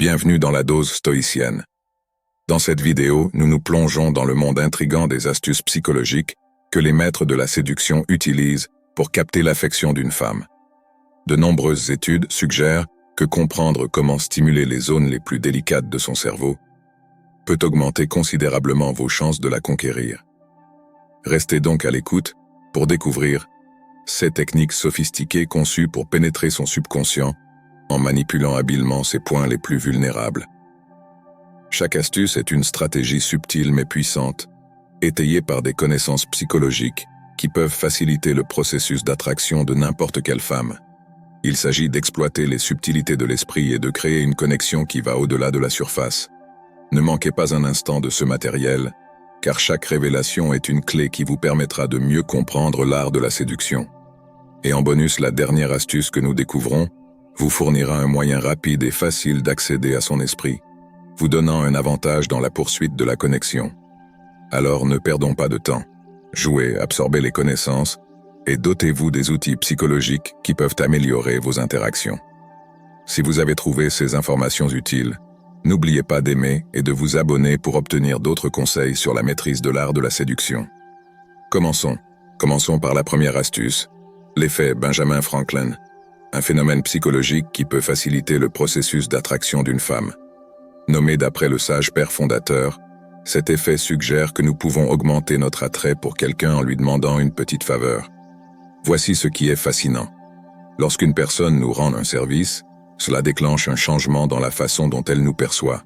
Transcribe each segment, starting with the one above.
Bienvenue dans la dose stoïcienne. Dans cette vidéo, nous nous plongeons dans le monde intrigant des astuces psychologiques que les maîtres de la séduction utilisent pour capter l'affection d'une femme. De nombreuses études suggèrent que comprendre comment stimuler les zones les plus délicates de son cerveau peut augmenter considérablement vos chances de la conquérir. Restez donc à l'écoute pour découvrir ces techniques sophistiquées conçues pour pénétrer son subconscient en manipulant habilement ses points les plus vulnérables. Chaque astuce est une stratégie subtile mais puissante, étayée par des connaissances psychologiques qui peuvent faciliter le processus d'attraction de n'importe quelle femme. Il s'agit d'exploiter les subtilités de l'esprit et de créer une connexion qui va au-delà de la surface. Ne manquez pas un instant de ce matériel, car chaque révélation est une clé qui vous permettra de mieux comprendre l'art de la séduction. Et en bonus, la dernière astuce que nous découvrons vous fournira un moyen rapide et facile d'accéder à son esprit, vous donnant un avantage dans la poursuite de la connexion. Alors ne perdons pas de temps. Jouez, absorbez les connaissances et dotez-vous des outils psychologiques qui peuvent améliorer vos interactions. Si vous avez trouvé ces informations utiles, n'oubliez pas d'aimer et de vous abonner pour obtenir d'autres conseils sur la maîtrise de l'art de la séduction. Commençons par la première astuce, l'effet Benjamin Franklin, un phénomène psychologique qui peut faciliter le processus d'attraction d'une femme. Nommé d'après le sage père fondateur, cet effet suggère que nous pouvons augmenter notre attrait pour quelqu'un en lui demandant une petite faveur. Voici ce qui est fascinant. Lorsqu'une personne nous rend un service, cela déclenche un changement dans la façon dont elle nous perçoit.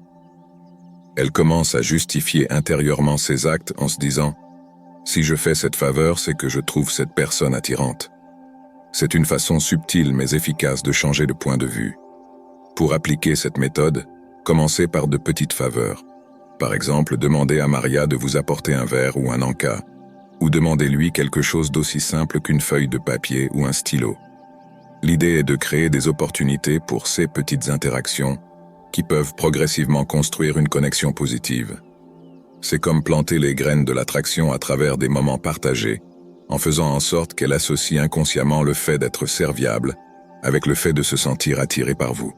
Elle commence à justifier intérieurement ses actes en se disant « Si je fais cette faveur, c'est que je trouve cette personne attirante ». C'est une façon subtile mais efficace de changer de point de vue. Pour appliquer cette méthode, commencez par de petites faveurs. Par exemple, demandez à Maria de vous apporter un verre ou un encas, ou demandez-lui quelque chose d'aussi simple qu'une feuille de papier ou un stylo. L'idée est de créer des opportunités pour ces petites interactions qui peuvent progressivement construire une connexion positive. C'est comme planter les graines de l'attraction à travers des moments partagés, en faisant en sorte qu'elle associe inconsciemment le fait d'être serviable avec le fait de se sentir attiré par vous.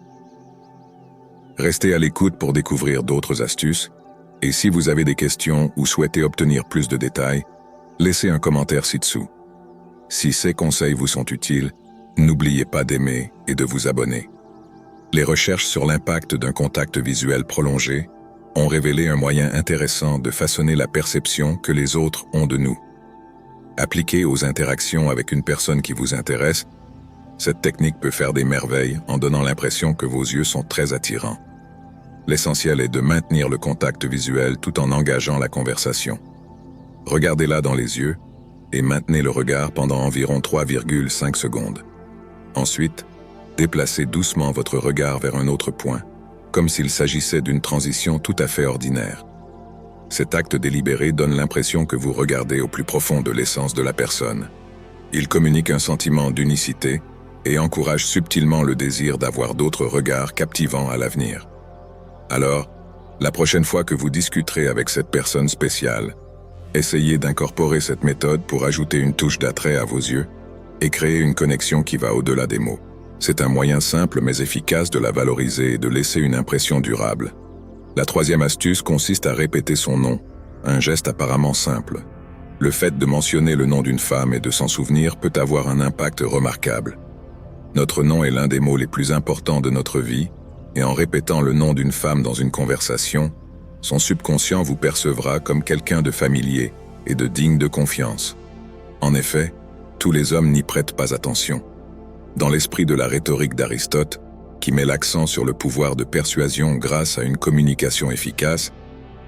Restez à l'écoute pour découvrir d'autres astuces, et si vous avez des questions ou souhaitez obtenir plus de détails, laissez un commentaire ci-dessous. Si ces conseils vous sont utiles, n'oubliez pas d'aimer et de vous abonner. Les recherches sur l'impact d'un contact visuel prolongé ont révélé un moyen intéressant de façonner la perception que les autres ont de nous. Appliquée aux interactions avec une personne qui vous intéresse, cette technique peut faire des merveilles en donnant l'impression que vos yeux sont très attirants. L'essentiel est de maintenir le contact visuel tout en engageant la conversation. Regardez-la dans les yeux et maintenez le regard pendant environ 3,5 secondes. Ensuite, déplacez doucement votre regard vers un autre point, comme s'il s'agissait d'une transition tout à fait ordinaire. Cet acte délibéré donne l'impression que vous regardez au plus profond de l'essence de la personne. Il communique un sentiment d'unicité et encourage subtilement le désir d'avoir d'autres regards captivants à l'avenir. Alors, la prochaine fois que vous discuterez avec cette personne spéciale, essayez d'incorporer cette méthode pour ajouter une touche d'attrait à vos yeux et créer une connexion qui va au-delà des mots. C'est un moyen simple mais efficace de la valoriser et de laisser une impression durable. La troisième astuce consiste à répéter son nom, un geste apparemment simple. Le fait de mentionner le nom d'une femme et de s'en souvenir peut avoir un impact remarquable. Notre nom est l'un des mots les plus importants de notre vie, et en répétant le nom d'une femme dans une conversation, son subconscient vous percevra comme quelqu'un de familier et de digne de confiance. En effet, tous les hommes n'y prêtent pas attention. Dans l'esprit de la rhétorique d'Aristote, qui met l'accent sur le pouvoir de persuasion grâce à une communication efficace,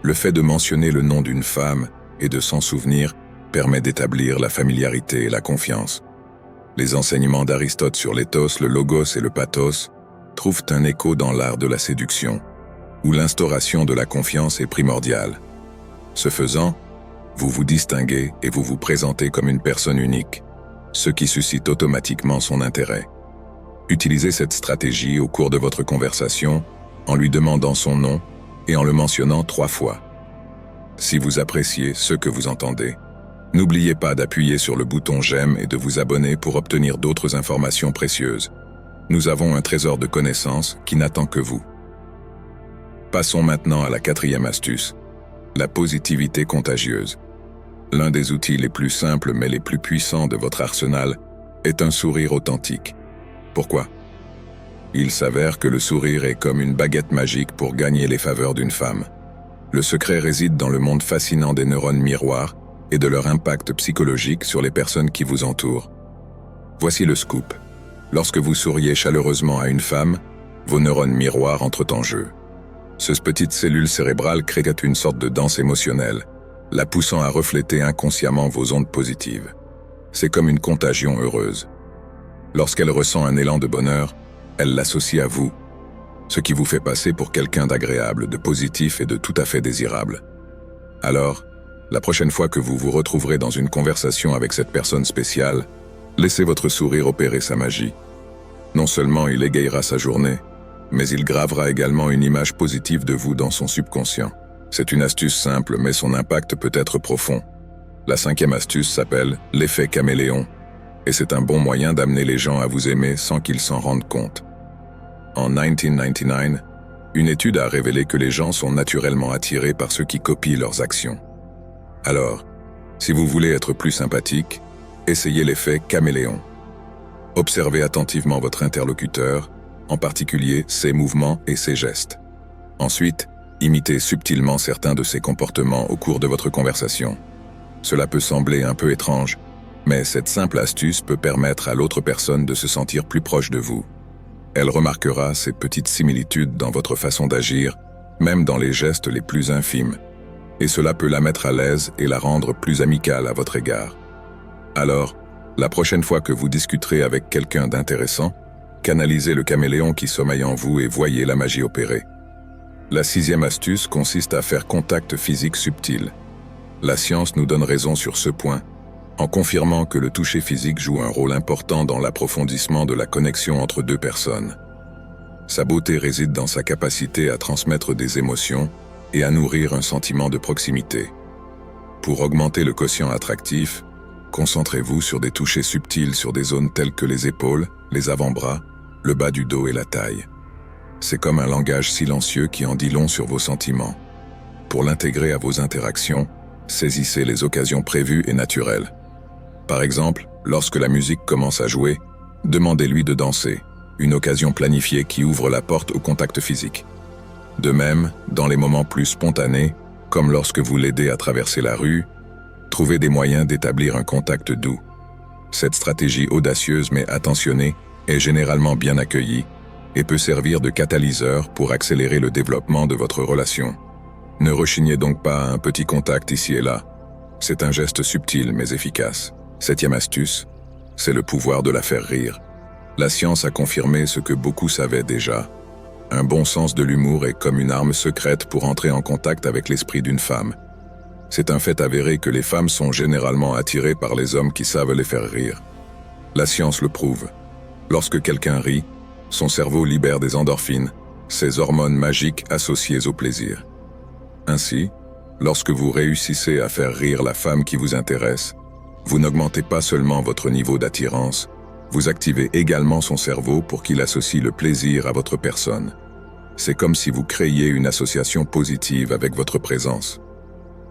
le fait de mentionner le nom d'une femme et de s'en souvenir permet d'établir la familiarité et la confiance. Les enseignements d'Aristote sur l'éthos, le logos et le pathos trouvent un écho dans l'art de la séduction, où l'instauration de la confiance est primordiale. Ce faisant, vous vous distinguez et vous vous présentez comme une personne unique, ce qui suscite automatiquement son intérêt. Utilisez cette stratégie au cours de votre conversation en lui demandant son nom et en le mentionnant 3 fois. Si vous appréciez ce que vous entendez, n'oubliez pas d'appuyer sur le bouton j'aime et de vous abonner pour obtenir d'autres informations précieuses. Nous avons un trésor de connaissances qui n'attend que vous. Passons maintenant à la quatrième astuce, la positivité contagieuse. L'un des outils les plus simples mais les plus puissants de votre arsenal est un sourire authentique. Pourquoi? Il s'avère que le sourire est comme une baguette magique pour gagner les faveurs d'une femme. Le secret réside dans le monde fascinant des neurones miroirs et de leur impact psychologique sur les personnes qui vous entourent. Voici le scoop. Lorsque vous souriez chaleureusement à une femme, vos neurones miroirs entrent en jeu. Ces petites cellules cérébrales créent une sorte de danse émotionnelle, la poussant à refléter inconsciemment vos ondes positives. C'est comme une contagion heureuse. Lorsqu'elle ressent un élan de bonheur, elle l'associe à vous, ce qui vous fait passer pour quelqu'un d'agréable, de positif et de tout à fait désirable. Alors, la prochaine fois que vous vous retrouverez dans une conversation avec cette personne spéciale, laissez votre sourire opérer sa magie. Non seulement il égayera sa journée, mais il gravera également une image positive de vous dans son subconscient. C'est une astuce simple, mais son impact peut être profond. La cinquième astuce s'appelle l'effet caméléon, et c'est un bon moyen d'amener les gens à vous aimer sans qu'ils s'en rendent compte. En 1999, une étude a révélé que les gens sont naturellement attirés par ceux qui copient leurs actions. Alors, si vous voulez être plus sympathique, essayez l'effet caméléon. Observez attentivement votre interlocuteur, en particulier ses mouvements et ses gestes. Ensuite, imitez subtilement certains de ses comportements au cours de votre conversation. Cela peut sembler un peu étrange, mais cette simple astuce peut permettre à l'autre personne de se sentir plus proche de vous. Elle remarquera ces petites similitudes dans votre façon d'agir, même dans les gestes les plus infimes, et cela peut la mettre à l'aise et la rendre plus amicale à votre égard. Alors, la prochaine fois que vous discuterez avec quelqu'un d'intéressant, canalisez le caméléon qui sommeille en vous et voyez la magie opérer. La sixième astuce consiste à faire contact physique subtil. La science nous donne raison sur ce point, en confirmant que le toucher physique joue un rôle important dans l'approfondissement de la connexion entre deux personnes. Sa beauté réside dans sa capacité à transmettre des émotions et à nourrir un sentiment de proximité. Pour augmenter le quotient attractif, concentrez-vous sur des touchés subtils sur des zones telles que les épaules, les avant-bras, le bas du dos et la taille. C'est comme un langage silencieux qui en dit long sur vos sentiments. Pour l'intégrer à vos interactions, saisissez les occasions prévues et naturelles. Par exemple, lorsque la musique commence à jouer, demandez-lui de danser, une occasion planifiée qui ouvre la porte au contact physique. De même, dans les moments plus spontanés, comme lorsque vous l'aidez à traverser la rue, trouvez des moyens d'établir un contact doux. Cette stratégie audacieuse mais attentionnée est généralement bien accueillie et peut servir de catalyseur pour accélérer le développement de votre relation. Ne rechignez donc pas à un petit contact ici et là. C'est un geste subtil mais efficace. Septième astuce, c'est le pouvoir de la faire rire. La science a confirmé ce que beaucoup savaient déjà. Un bon sens de l'humour est comme une arme secrète pour entrer en contact avec l'esprit d'une femme. C'est un fait avéré que les femmes sont généralement attirées par les hommes qui savent les faire rire. La science le prouve. Lorsque quelqu'un rit, son cerveau libère des endorphines, ces hormones magiques associées au plaisir. Ainsi, lorsque vous réussissez à faire rire la femme qui vous intéresse, vous n'augmentez pas seulement votre niveau d'attirance, vous activez également son cerveau pour qu'il associe le plaisir à votre personne. C'est comme si vous créiez une association positive avec votre présence.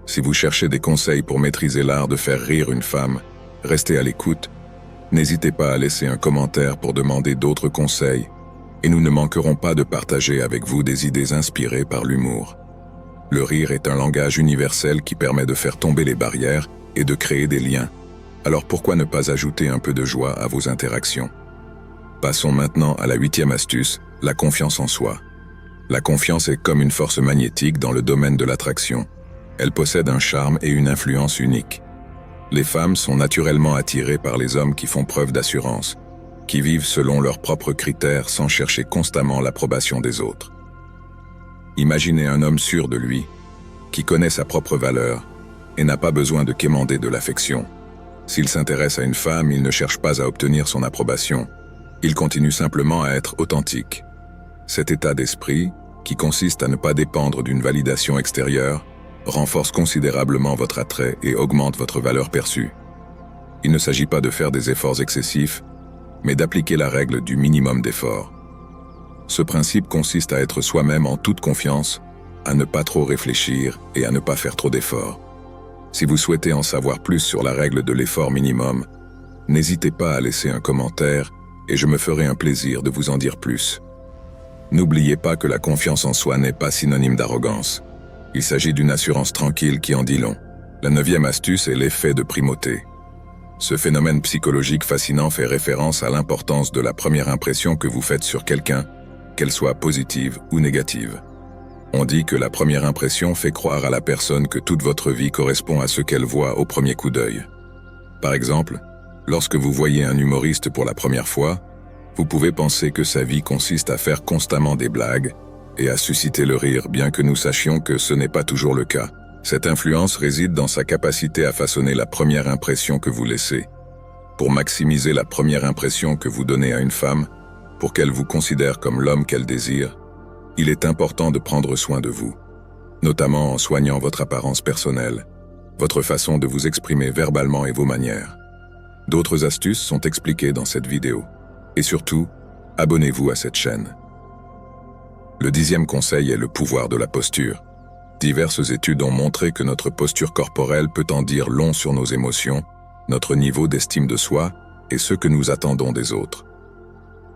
Si vous cherchez des conseils pour maîtriser l'art de faire rire une femme, restez à l'écoute. N'hésitez pas à laisser un commentaire pour demander d'autres conseils, et nous ne manquerons pas de partager avec vous des idées inspirées par l'humour. Le rire est un langage universel qui permet de faire tomber les barrières et de créer des liens. Alors pourquoi ne pas ajouter un peu de joie à vos interactions? Passons maintenant à la huitième astuce, la confiance en soi. La confiance est comme une force magnétique dans le domaine de l'attraction. Elle possède un charme et une influence unique. Les femmes sont naturellement attirées par les hommes qui font preuve d'assurance, qui vivent selon leurs propres critères sans chercher constamment l'approbation des autres. Imaginez un homme sûr de lui, qui connaît sa propre valeur et n'a pas besoin de quémander de l'affection. S'il s'intéresse à une femme, il ne cherche pas à obtenir son approbation. Il continue simplement à être authentique. Cet état d'esprit, qui consiste à ne pas dépendre d'une validation extérieure, renforce considérablement votre attrait et augmente votre valeur perçue. Il ne s'agit pas de faire des efforts excessifs, mais d'appliquer la règle du minimum d'efforts. Ce principe consiste à être soi-même en toute confiance, à ne pas trop réfléchir et à ne pas faire trop d'efforts. Si vous souhaitez en savoir plus sur la règle de l'effort minimum, n'hésitez pas à laisser un commentaire et je me ferai un plaisir de vous en dire plus. N'oubliez pas que la confiance en soi n'est pas synonyme d'arrogance. Il s'agit d'une assurance tranquille qui en dit long. La 9e astuce est l'effet de primauté. Ce phénomène psychologique fascinant fait référence à l'importance de la première impression que vous faites sur quelqu'un, qu'elle soit positive ou négative. On dit que la première impression fait croire à la personne que toute votre vie correspond à ce qu'elle voit au premier coup d'œil. Par exemple, lorsque vous voyez un humoriste pour la première fois, vous pouvez penser que sa vie consiste à faire constamment des blagues et à susciter le rire, bien que nous sachions que ce n'est pas toujours le cas. Cette influence réside dans sa capacité à façonner la première impression que vous laissez. Pour maximiser la première impression que vous donnez à une femme, pour qu'elle vous considère comme l'homme qu'elle désire, il est important de prendre soin de vous, notamment en soignant votre apparence personnelle, votre façon de vous exprimer verbalement et vos manières. D'autres astuces sont expliquées dans cette vidéo. Et surtout, abonnez-vous à cette chaîne. Le 10e conseil est le pouvoir de la posture. Diverses études ont montré que notre posture corporelle peut en dire long sur nos émotions, notre niveau d'estime de soi et ce que nous attendons des autres.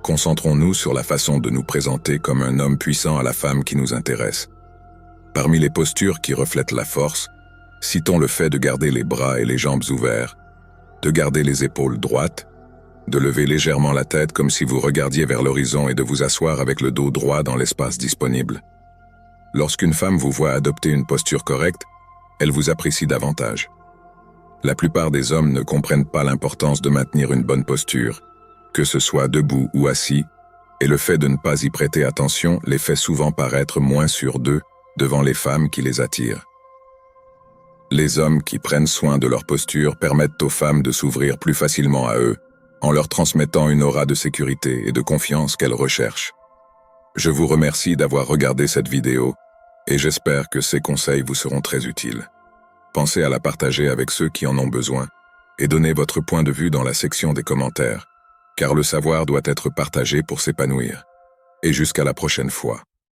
Concentrons-nous sur la façon de nous présenter comme un homme puissant à la femme qui nous intéresse. Parmi les postures qui reflètent la force, citons le fait de garder les bras et les jambes ouverts, de garder les épaules droites, de lever légèrement la tête comme si vous regardiez vers l'horizon et de vous asseoir avec le dos droit dans l'espace disponible. Lorsqu'une femme vous voit adopter une posture correcte, elle vous apprécie davantage. La plupart des hommes ne comprennent pas l'importance de maintenir une bonne posture, que ce soit debout ou assis, et le fait de ne pas y prêter attention les fait souvent paraître moins sûrs d'eux devant les femmes qui les attirent. Les hommes qui prennent soin de leur posture permettent aux femmes de s'ouvrir plus facilement à eux, en leur transmettant une aura de sécurité et de confiance qu'elles recherchent. Je vous remercie d'avoir regardé cette vidéo et j'espère que ces conseils vous seront très utiles. Pensez à la partager avec ceux qui en ont besoin et donnez votre point de vue dans la section des commentaires, car le savoir doit être partagé pour s'épanouir. Et jusqu'à la prochaine fois.